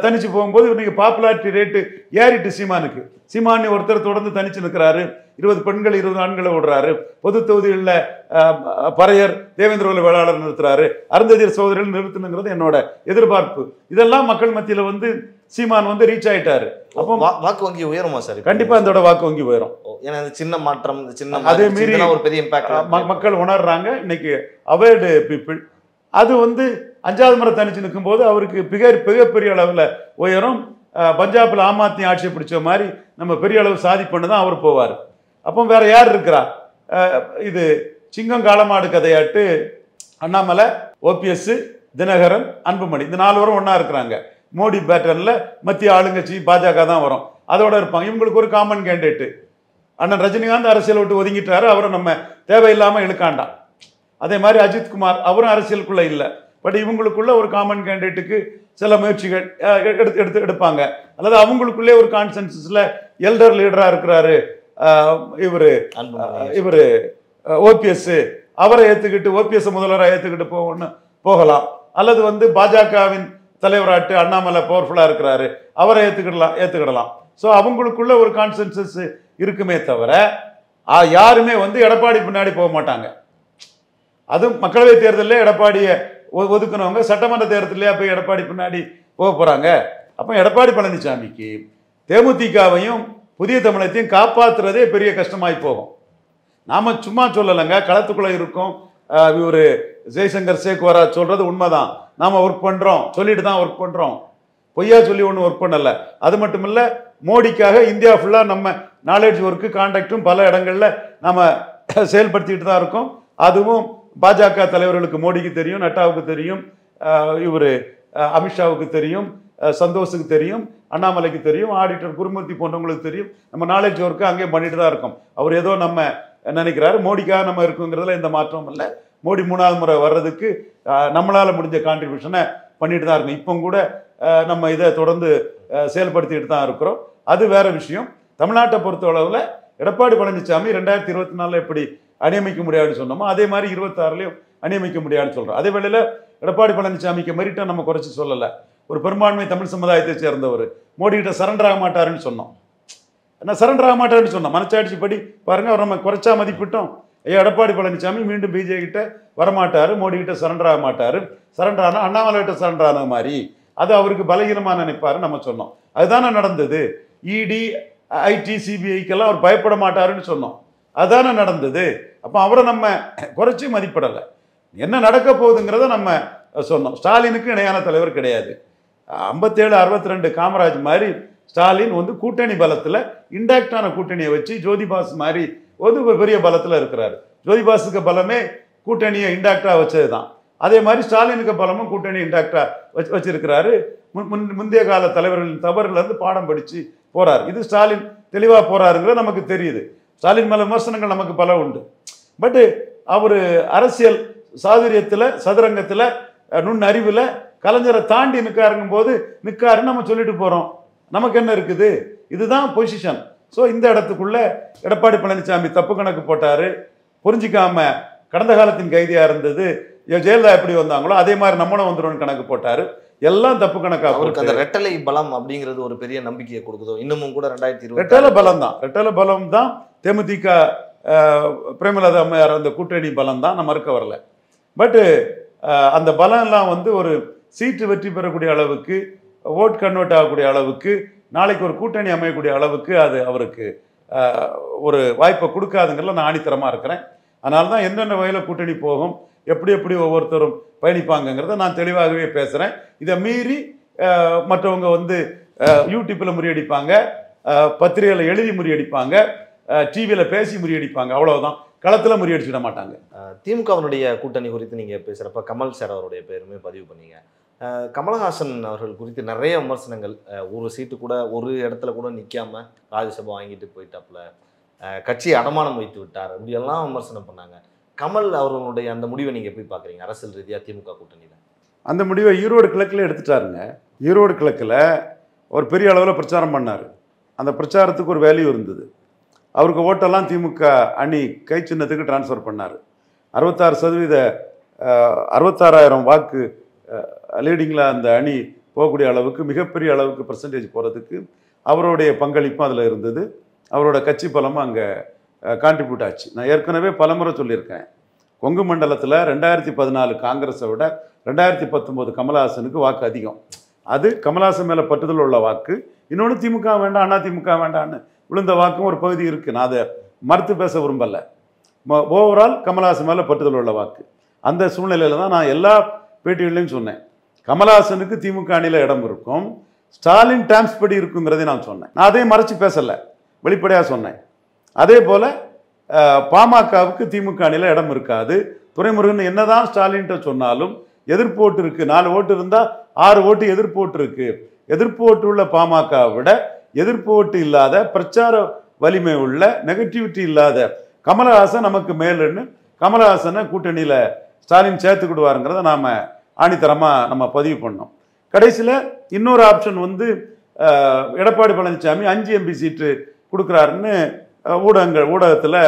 தனிச்சு போகும்போது இன்னைக்கு பாப்புலாரிட்டி ரேட்டு ஏறிட்டு சீமானுக்கு. சீமானி ஒருத்தர் தொடர்ந்து தனிச்சு நிற்கிறாரு, 20 பெண்கள் 20 ஆண்களை விடுறாரு, பொது தொகுதிகளில் பறையர் தேவேந்திர வேளாளர் நிறுத்துறாரு, அருந்ததியர் சகோதரிகள் நிறுத்தணுங்கிறது என்னோட எதிர்பார்ப்பு. இதெல்லாம் மக்கள் மத்தியில் சீமான் ரீச் ஆயிட்டாரு. அப்போ வாக்கு வங்கி உயருமா சார்? கண்டிப்பா இதோட வாக்கு வங்கி உயரும். ஏன்னா சின்ன மாற்றம், சின்ன அதே மீறி ஒரு பெரிய இம்பாக்ட் மக்கள் உணர்றாங்க. இன்னைக்கு அவேர்டு பீப்புள். அது 5வது முறை தனிச்சு நிற்கும் போது அவருக்கு மிகப்பெரிய அளவில் உயரும். பஞ்சாபில் ஆம் ஆத்மி ஆட்சியை பிடிச்ச மாதிரி நம்ம பெரிய அளவு சாதிப்பண்ணு தான் அவர் போவார். அப்போ வேற யார் இருக்கிறா? இது சிங்கம் காலமாடு கதையாட்டு அண்ணாமலை, ஓபிஎஸ், தினகரன், அன்புமணி, இந்த 4 பேரும் ஒன்றா இருக்கிறாங்க. மோடி பேட்டர்னில் மத்திய ஆளுங்கட்சி பாஜக தான் வரும், அதோட இருப்பாங்க. இவங்களுக்கு ஒரு காமன் கேண்டிடேட்டு அண்ணன் ரஜினிகாந்த் அரசியல் விட்டு ஒதுங்கிட்டாரு, அவரை நம்ம தேவையில்லாமல் இழுக்காண்டாம். அதே மாதிரி அஜித்குமார், அவரும் அரசியலுக்குள்ள இல்லை. பட் இவங்களுக்குள்ள ஒரு காமன் கேண்டிடேட்டுக்கு சில முயற்சிகள் எடுப்பாங்க. அல்லது அவங்களுக்குள்ளே ஒரு கான்சென்சஸில் எல்டர் லீடராக இருக்கிறாரு இவர் ஓபிஎஸ், அவரை ஏற்றுக்கிட்டு ஓபிஎஸ் முதல்வராக ஏற்றுக்கிட்டு போகலாம். அல்லது பாஜகவின் தலைவராட்டு அண்ணாமலை பவர்ஃபுல்லாக இருக்கிறாரு, அவரை ஏற்றுக்கிடலாம். ஸோ அவங்களுக்குள்ள ஒரு கான்சென்சஸ் இருக்குமே தவிர யாருமே வந்து எடப்பாடி பின்னாடி போக மாட்டாங்க. அதுவும் மக்களவை தேர்தலில் எடப்பாடியை ஒதுக்குனவங்க சட்டமன்ற தேர்தலையா போய் எடப்பாடி பின்னாடி போக போறாங்க. அப்போ எடப்பாடி பழனிசாமிக்கு தேமுதிகவையும் புதிய தமிழகத்தையும் காப்பாற்றுறதே பெரிய கஷ்டமாய் போகும். நாம சும்மா சொல்லலைங்க, களத்துக்குள்ள இருக்கோம். இவர் ஜெய்சங்கர் சேக்குவரா சொல்றது உண்மைதான். நாம ஒர்க் பண்றோம், சொல்லிட்டு தான் ஒர்க் பண்றோம், பொய்யா சொல்லி ஒன்றும் ஒர்க் பண்ணல. அது மட்டும் இல்ல, மோடிக்காக இந்தியா ஃபுல்லா நம்ம நாலேஜ் ஒர்க்கு கான்டாக்டும் பல இடங்கள்ல நாம செயல்படுத்திட்டு தான் இருக்கோம். அதுவும் பாஜக தலைவர்களுக்கு மோடிக்கு தெரியும், நட்டாவுக்கு தெரியும், இவர் அமித்ஷாவுக்கு தெரியும், சந்தோஷுக்கு தெரியும், அண்ணாமலைக்கு தெரியும், ஆடிட்டர் குருமூர்த்தி போன்றவங்களுக்கு தெரியும். நம்ம நாலேஜ் ஒர்க்கு அங்கேயே பண்ணிட்டு தான் இருக்கோம். அவர் ஏதோ நம்ம நினைக்கிறாரு மோடிக்காக நம்ம இருக்குங்கிறதுல எந்த மாற்றமும் இல்லை. மோடி 3வது முறை வர்றதுக்கு நம்மளால முடிஞ்ச கான்ட்ரிபியூஷனை பண்ணிட்டு தான் இருக்கோம். இப்போ கூட நம்ம இதை தொடர்ந்து செயல்படுத்திட்டு தான் இருக்கிறோம். அது வேற விஷயம். தமிழ்நாட்டை பொறுத்த அளவில் எடப்பாடி பழனிசாமி 2024 எப்படி அணியமைக்க முடியாதுன்னு சொன்னோமோ அதே மாதிரி 26லயும் அணியமைக்க முடியாதுன்னு சொல்றோம். அதே வேளையில எடப்பாடி பழனிசாமிக்கு மெரிட்டை நம்ம குறைச்சி சொல்லலை. ஒரு பெரும்பான்மை தமிழ் சமுதாயத்தை சேர்ந்தவர் மோடி கிட்ட சரண்டர் ஆக மாட்டாருன்னு சொன்னோம். என்ன சரண்டர் ஆக மாட்டாருன்னு சொன்னோம். மனச்சாட்சி படி பாருங்க, அவர் நம்ம குறைச்சா மதிப்பிட்டோம். எடப்பாடி பழனிசாமி மீண்டும் பிஜேபி கிட்ட வரமாட்டாரு, மோடி கிட்ட சரண்டர் ஆக மாட்டாரு. சரண்டர் ஆனா அண்ணாமலை கிட்ட சரண்டர் ஆன மாதிரி அது அவருக்கு பலகீனமா நினைப்பாரு நம்ம சொன்னோம். அதுதானே நடந்தது. இடி ஐடி சிபிஐக்கெல்லாம் அவர் பயப்பட மாட்டாருன்னு சொன்னோம். அதுதானே நடந்தது. அப்போ அவரை நம்ம குறைச்சி மதிப்பிடலை. என்ன நடக்க போகுதுங்கிறத நம்ம சொன்னோம். ஸ்டாலினுக்கு இணையான தலைவர் கிடையாது. 57 62 காமராஜ் மாதிரி ஸ்டாலின் வந்து கூட்டணி பலத்தில் இன்டாக்டான கூட்டணியை வச்சு ஜோதிபாஸ் மாதிரி ஒரு பெரிய பலத்தில் இருக்கிறாரு. ஜோதிபாஸுக்கு பலமே கூட்டணியை இன்டாக்டா வச்சது தான். அதே மாதிரி ஸ்டாலினுக்கு பலமும் கூட்டணி இன்டாக்டா வச்சிருக்கிறாரு. முந்தைய கால தலைவர்களின் தவறுலேருந்து பாடம் படித்து போறாரு. இது ஸ்டாலின் தெளிவாக போறாருங்கிறது நமக்கு தெரியுது. ஸ்டாலின் மேல விமர்சனங்கள் நமக்கு பல உண்டு. பட் அவர் அரசியல் சாதுரியத்தில் சதுரங்கத்தில் நுண்ணறிவில் கலைஞரை தாண்டி நிற்காருங்கும் போது நிற்காருன்னு நம்ம சொல்லிட்டு போகிறோம். நமக்கு என்ன இருக்குது? இதுதான் பொசிஷன். ஸோ இந்த இடத்துக்குள்ள எடப்பாடி பழனிசாமி தப்பு கணக்கு போட்டாரு. புரிஞ்சிக்காம கடந்த காலத்தின் கைதியாக இருந்தது ஜெயலலிதா எப்படி வந்தாங்களோ அதே மாதிரி நம்மளும் வந்துடும் கணக்கு போட்டாரு. எல்லாம் தப்பு கணக்காக அவருக்கு அந்த ரெட்டலை பலம் அப்படிங்கிறது ஒரு பெரிய நம்பிக்கையை கொடுக்குதோ. இன்னமும் கூட 2020 ரெட்டலை பலம் தான். ரெட்டலை பலம் தான் தேமுதிக பிரேமலதா அம்மையார் அந்த கூட்டணி பலம் தான், நம்ம மறுக்க வரல. பட்டு அந்த பலம் எல்லாம் வந்து ஒரு சீட்டு வெற்றி பெறக்கூடிய அளவுக்கு, ஓட் கன்வெர்ட் ஆகக்கூடிய அளவுக்கு, நாளைக்கு ஒரு கூட்டணி அமையக்கூடிய அளவுக்கு அது அவருக்கு ஒரு வாய்ப்பை கொடுக்காதுங்கிறதுல நான் ஆணித்தரமாக இருக்கிறேன். அதனால தான் என்னென்ன வகையில் கூட்டணி போகும், எப்படி எப்படி ஒவ்வொருத்தரும் பயணிப்பாங்கங்கிறத நான் தெளிவாகவே பேசுகிறேன். இதை மீறி மற்றவங்க வந்து யூடியூப்பில் முறியடிப்பாங்க, பத்திரிகையில் எழுதி முறியடிப்பாங்க, டிவியில் பேசி முறியடிப்பாங்க. அவ்வளவுதான். களத்தில் முறியடிச்சிட மாட்டாங்க. திமுகவினுடைய கூட்டணி குறித்து நீங்கள் பேசுகிறப்ப கமல் சார் அவருடைய பேருமே பதிவு பண்ணீங்க. கமலஹாசன் அவர்கள் குறித்து நிறைய விமர்சனங்கள். ஒரு சீட்டு கூட ஒரு இடத்துல கூட நிற்காம ராஜ்யசபா வாங்கிட்டு போயிட்டாப்புல, கட்சியை அடமானம் வைத்து விட்டார், இப்படியெல்லாம் விமர்சனம் பண்ணாங்க. கமல் அவர்களுடைய அந்த முடிவை நீங்கள் எப்படி பார்க்குறீங்க அரசியல் ரீதியாக திமுக கூட்டணியில்? அந்த முடிவை ஈரோடு கிழக்கில் எடுத்துட்டாருங்க. ஈரோடு கிழக்கில் ஒரு பெரிய அளவில் பிரச்சாரம் பண்ணார். அந்த பிரச்சாரத்துக்கு ஒரு வேல்யூ இருந்தது. அவருக்கு ஓட்டெல்லாம் திமுக அணி கை சின்னத்துக்கு டிரான்ஸ்ஃபர் பண்ணார். 66% 66,000 வாக்கு லீடிங்கில் அந்த அணி போகக்கூடிய அளவுக்கு, மிகப்பெரிய அளவுக்கு பர்சன்டேஜ் போகிறதுக்கு அவருடைய பங்களிப்பும் அதில் இருந்தது. அவரோட கட்சி பலமும் அங்கே கான்ட்ரிபியூட் ஆச்சு. நான் ஏற்கனவே பலமுறை சொல்லியிருக்கேன், கொங்கு மண்டலத்தில் 2014 காங்கிரஸை விட 2019 கமலஹாசனுக்கு வாக்கு அதிகம். அது கமலஹாசன் மேலே பற்றுதல் உள்ள வாக்கு. இன்னொன்று திமுக வேண்டாம், அண்ணா திமுக வேண்டான்னு விழுந்த வாக்கும் ஒரு பகுதி இருக்குது. நான் அதை மறுத்து பேச விரும்பலை. ஓவரால் கமலஹாசன் மேலே பற்றுதல் உள்ள வாக்கு. அந்த சூழ்நிலையில் தான் நான் எல்லா பேட்டிகளையும் சொன்னேன், கமலஹாசனுக்கு திமுக அணியில் இடம் இருக்கும், ஸ்டாலின் டேம்ஸ் படி இருக்குங்கிறதே நான் சொன்னேன். நான் அதையும் மறைச்சு பேசலை, வெளிப்படையாக சொன்னேன். அதே போல் பாமகவுக்கு திமுக அணியில் இடம் இருக்காது. துரைமுருகன் என்னதான் ஸ்டாலின்கிட்ட சொன்னாலும் எதிர்ப்பு ஓட்டு இருக்குது. 4 ஓட்டு இருந்தால் 6 ஓட்டு எதிர்ப்பு ஓட்டு இருக்குது. எதிர்ப்பு ஓட்டு உள்ள பாமகவை விட எதிர்ப்பு ஓட்டு இல்லாத, பிரச்சார வலிமை உள்ள, நெகட்டிவிட்டி இல்லாத கமலஹாசன் நமக்கு மேலுன்னு கமலஹாசனை கூட்டணியில் ஸ்டாலின் சேர்த்துக்கிடுவாருங்கிறத நாம் ஆணித்தரமாக நம்ம பதிவு பண்ணோம். கடைசியில் இன்னொரு ஆப்ஷன் வந்து எடப்பாடி பழனிசாமி 5 MP சீட்டு கொடுக்குறாருன்னு ஊடகத்தில்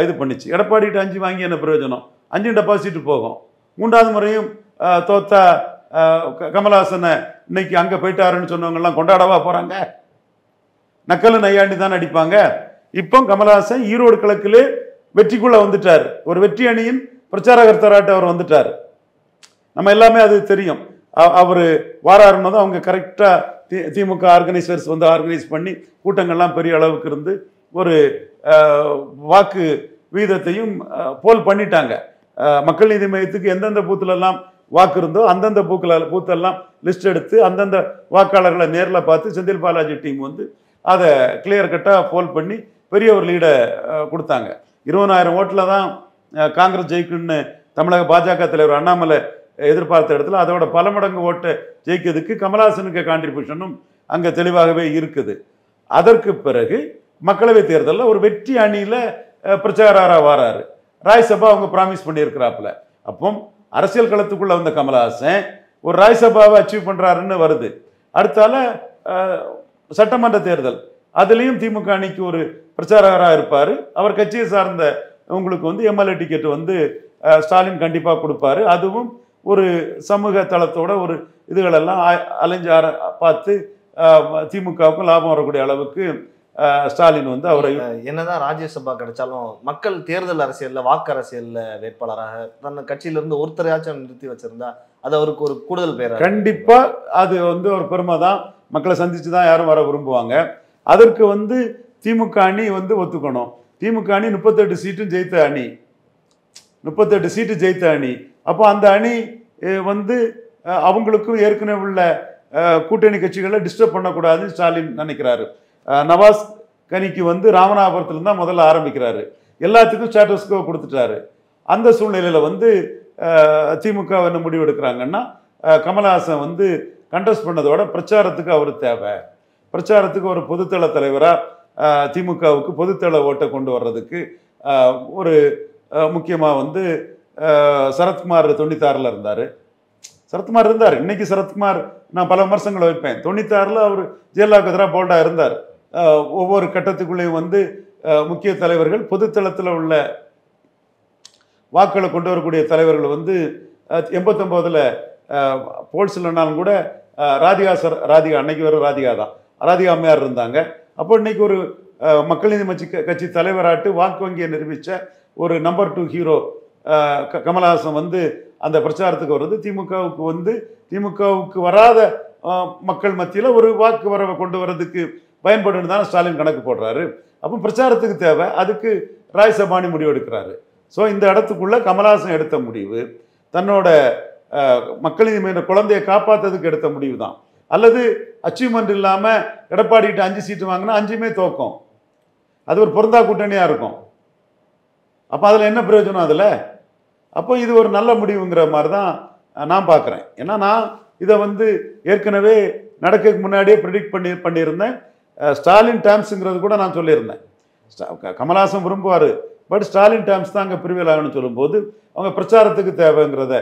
இது பண்ணிச்சு. எடப்பாடிகிட்ட 5 வாங்கி என்ன பிரயோஜனம்? 5 டெபாசிட் போகும். 3வது முறையும் தோத்தா கமலஹாசனை இன்னைக்கு அங்கே போயிட்டாருன்னு சொன்னவங்கெல்லாம் கொண்டாடவா போகிறாங்க? நக்கல் நையாண்டி தான் அடிப்பாங்க. இப்போ கமலஹாசன் ஈரோடு கிழக்கிலே வெற்றிக்குள்ள வந்துட்டார். ஒரு வெற்றி அணியின் பிரச்சாரகர்த்தராட்ட அவர் வந்துட்டார். நம்ம எல்லாமே அது தெரியும். அவர் வாராருன்னு தான் அவங்க கரெக்டாக திமுக ஆர்கனைசர்ஸ் வந்து ஆர்கனைஸ் பண்ணி கூட்டங்கள்லாம் பெரிய அளவுக்கு இருந்து ஒரு வாக்கு வீதத்தையும் போல் பண்ணிட்டாங்க. மக்கள் நீதி மையத்துக்கு எந்தெந்த பூத்துலெல்லாம் வாக்கு இருந்தோ அந்தந்த பூத்தெல்லாம் லிஸ்ட் எடுத்து அந்தந்த வாக்காளர்களை நேரில் பார்த்து செந்தில் பாலாஜி டீம் வந்து அதை கிளியர் கட்டாக போல் பண்ணி பெரிய ஒரு லீடை கொடுத்தாங்க. 20,000 ஓட்டில் தான் காங்கிரஸ் ஜெயிக்குன்னு தமிழக பாஜக தலைவர் அண்ணாமலை எதிர்பார்த்த இடத்துல அதோட பல மடங்கு ஓட்டை ஜெயிக்கிறதுக்கு கமலஹாசனுக்கு கான்ட்ரிபியூஷனும் அங்கே தெளிவாகவே இருக்குது. அதற்கு பிறகு மக்களவை தேர்தலில் ஒரு வெற்றி அணியில் பிரச்சாரராக வராரு. ராஜ்சபா அவங்க ப்ராமிஸ் பண்ணியிருக்கிறாப்புல. அப்போ அரசியல் களத்துக்குள்ள வந்த கமலஹாசன் ஒரு ராஜ்சபாவை அச்சீவ் பண்ணுறாருன்னு வருது. அடுத்தால சட்டமன்ற தேர்தல் அதுலேயும் திமுக அணிக்கு ஒரு பிரச்சாரகராக இருப்பார். அவர் கட்சியை சார்ந்த உங்களுக்கு வந்து எம்எல்ஏ டிக்கெட் வந்து ஸ்டாலின் கண்டிப்பாக கொடுப்பாரு. அதுவும் ஒரு சமூக தளத்தோட ஒரு இதுகளெல்லாம் அலைஞ்சு பார்த்து திமுகவுக்கும் லாபம் வரக்கூடிய அளவுக்கு ஸ்டாலின் வந்து அவரை என்னதான் ராஜ்யசபா கிடைச்சாலும் மக்கள் தேர்தல் அரசியல்ல வாக்கு அரசியல்ல வேட்பாளராக தன் கட்சியிலிருந்து ஒருத்தரையாச்சும் நிறுத்தி வச்சிருந்தா அது அவருக்கு ஒரு கூடுதல் பேர். கண்டிப்பா அது வந்து ஒரு பெருமை தான். மக்களை சந்திச்சு தான் யாரும் வர விரும்புவாங்க. அதற்கு வந்து திமுக அணி வந்து ஒத்துக்கணும். திமுக அணி 38 சீட்டும் ஜெயித்த அணி, 38 சீட்டு ஜெயித்த அணி. அப்போ அந்த அணி வந்து அவங்களுக்கும் ஏற்கனவே உள்ள கூட்டணி கட்சிகளை டிஸ்டர்ப் பண்ணக்கூடாதுன்னு ஸ்டாலின் நினைக்கிறாரு. நவாஸ் கனிக்கு வந்து ராமநாதபுரத்துல தான் முதல்ல ஆரம்பிக்கிறாரு. எல்லாத்துக்கும் ஸ்டேட்டஸ்கோ கொடுத்துட்டாரு. அந்த சூழ்நிலையில வந்து திமுக என்ன முடிவு எடுக்கிறாங்கன்னா கமலஹாசன் வந்து கண்டெஸ்ட் பண்ணதோட பிரச்சாரத்துக்கு அவர் தேவை. பிரச்சாரத்துக்கு ஒரு பொதுத்தள தலைவராக திமுகவுக்கு பொதுத்தள ஓட்டை கொண்டு வர்றதுக்கு ஒரு முக்கியமாக வந்து சரத்குமார் 96 இருந்தார். சரத்குமார் இருந்தார். இன்னைக்கு சரத்குமார் நான் பல விமர்சனங்களை வைப்பேன். 96 அவர் ஜெயலலிதாவுக்கு எதிராக போல்டாக இருந்தார். ஒவ்வொரு கட்டத்துக்குள்ளேயும் வந்து முக்கிய தலைவர்கள் பொதுத்தளத்தில் உள்ள வாக்களை கொண்டு வரக்கூடிய தலைவர்கள் வந்து 89 போல்ஸ் இல்லைனாலும் கூட ராதிகா அன்னைக்கு வர ராதிகா தான், ராதிகா அம்மையார் இருந்தாங்க. அப்போ இன்னைக்கு ஒரு மக்கள் நீதி கட்சி தலைவராட்டு வாக்கு வங்கியை நிரூபித்த ஒரு நம்பர் 2 ஹீரோ கமலஹாசன் வந்து அந்த பிரச்சாரத்துக்கு வருது. திமுகவுக்கு வந்து திமுகவுக்கு வராத மக்கள் மத்தியில் ஒரு வாக்கு வரவை கொண்டு வர்றதுக்கு பயன்படுன்னு தான் ஸ்டாலின் கணக்கு போடுறாரு. அப்போ பிரச்சாரத்துக்கு தேவை, அதுக்கு ராஜ்சபானி முடிவு எடுக்கிறாரு. ஸோ இந்த இடத்துக்குள்ள கமலஹாசன் எடுத்த முடிவு தன்னோட மக்கள் நீதி மைய குழந்தையை காப்பாற்றுறதுக்கு எடுத்த முடிவு தான். அல்லது அச்சீவ்மெண்ட் இல்லாமல் எடப்பாடிகிட்ட 5 சீட்டு வாங்கினா 5மே தோக்கும். அது ஒரு பொருந்தா கூட்டணியாக இருக்கும். அப்போ அதில் என்ன பிரயோஜனம் அதில்? அப்போ இது ஒரு நல்ல முடிவுங்கிற மாதிரி தான் நான் பார்க்குறேன். ஏன்னா நான் இதை வந்து ஏற்கனவே நடக்கிறதுக்கு முன்னாடியே ப்ரிடிக்ட் பண்ணியிருந்தேன். ஸ்டாலின் டேம்ஸுங்கிறது கூட நான் சொல்லியிருந்தேன். கமலஹாசன் விரும்புவார், பட் ஸ்டாலின் டேம்ஸ் தான் அங்கே பிரிவில் ஆகணும்னு சொல்லும்போது அவங்க பிரச்சாரத்துக்கு தேவைங்கிறத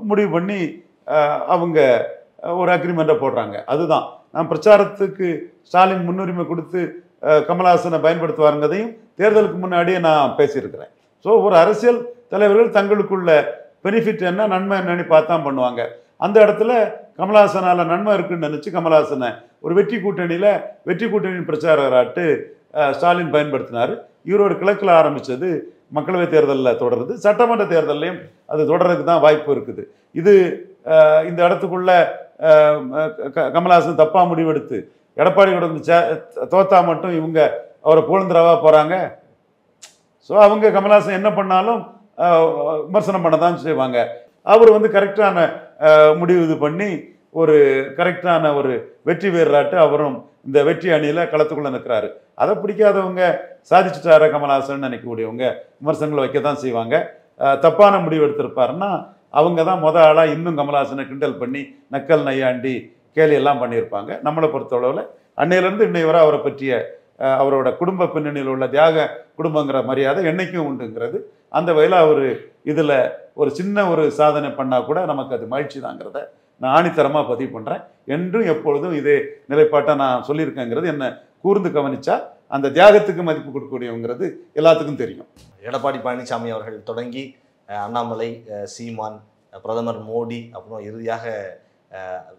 முடிவு பண்ணி அவங்க ஒரு அக்ரிமெண்ட்டை போடுறாங்க. அதுதான் நான் பிரச்சாரத்துக்கு ஸ்டாலின் முன்னுரிமை கொடுத்து கமலஹாசனை பயன்படுத்துவாருங்கிறதையும் தேர்தலுக்கு முன்னாடியே நான் பேசியிருக்கிறேன். ஸோ ஒரு அரசியல் தலைவர்கள் தங்களுக்குள்ள பெனிஃபிட் என்ன நன்மை என்னன்னு பார்த்தா பண்ணுவாங்க. அந்த இடத்துல கமலஹாசனால் நன்மை இருக்குன்னு நினச்சி கமலஹாசனை ஒரு வெற்றி கூட்டணியின் பிரச்சாரராட்டு ஸ்டாலின் பயன்படுத்தினார். ஈரோடு கிழக்கில் ஆரம்பித்தது மக்களவை தேர்தலில் தொடருது, சட்டமன்ற தேர்தலையும் அது தொடர்றதுக்கு தான் வாய்ப்பு இருக்குது. இது இந்த இடத்துக்குள்ள கமலஹாசன் தப்பாக முடிவெடுத்து எடப்பாடி கூட தோத்தா மட்டும் இவங்க அவரை புகழ்ந்துராவா போகிறாங்க. ஸோ அவங்க கமலஹாசன் என்ன பண்ணாலும் விமர்சனம் பண்ண தான் செய்வாங்க. அவர் வந்து கரெக்டான முடிவு இது பண்ணி ஒரு கரெக்டான ஒரு வெற்றி வீரராட்டு அவரும் இந்த வெற்றி அணியில் களத்துக்குள்ளே நிற்கிறாரு. அதை பிடிக்காதவங்க சாதிச்சுட்டார கமலஹாசன் நினைக்கக்கூடியவங்க விமர்சனங்களை வைக்க தான் செய்வாங்க. தப்பான முடிவு எடுத்திருப்பாருன்னா அவங்க தான் ஆளாக இன்னும் கமலஹாசனை கிண்டல் பண்ணி நக்கல் நையாண்டி கேலி எல்லாம் பண்ணியிருப்பாங்க. நம்மளை பொறுத்தளவில் அன்னையிலேருந்து இன்னை வரை அவரை பற்றிய அவரோட குடும்ப பின்னணியில் உள்ள தியாக குடும்பங்கிற மரியாதை என்னைக்கும் உண்டுங்கிறது. அந்த வகையில் அவர் இதில் ஒரு சின்ன ஒரு சாதனை பண்ணால் கூட நமக்கு அது மகிழ்ச்சி தாங்கிறத நான் ஆணித்தரமாக பதிவு பண்ணுறேன். என்றும் எப்பொழுதும் இதே நிலைப்பாட்டை நான் சொல்லியிருக்கேங்கிறது என்ன கூர்ந்து கவனிச்சா அந்த தியாகத்துக்கு மதிப்பு கொடுக்கக்கூடியவங்கிறது எல்லாத்துக்கும் தெரியும். எடப்பாடி பழனிசாமி அவர்கள் தொடங்கி அண்ணாமலை, சீமான், பிரதமர் மோடி, அப்புறம் இறுதியாக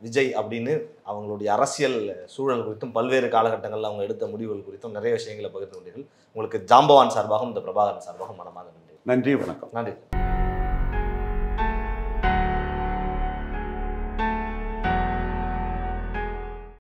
விஜய் அப்படின்னு அவங்களுடைய அரசியல் சூழல் குறித்தும் பல்வேறு காலகட்டங்களில் அவங்க எடுத்த முடிவுகள் குறித்தும் நிறைய விஷயங்களை பகிர்ந்து கொண்டீர்கள். உங்களுக்கு ஜாம்பவான் சார்பாகவும் இந்த பிரபாகரன் சார்பாகவும் மனமாக நன்றி. நன்றி, வணக்கம். நன்றி.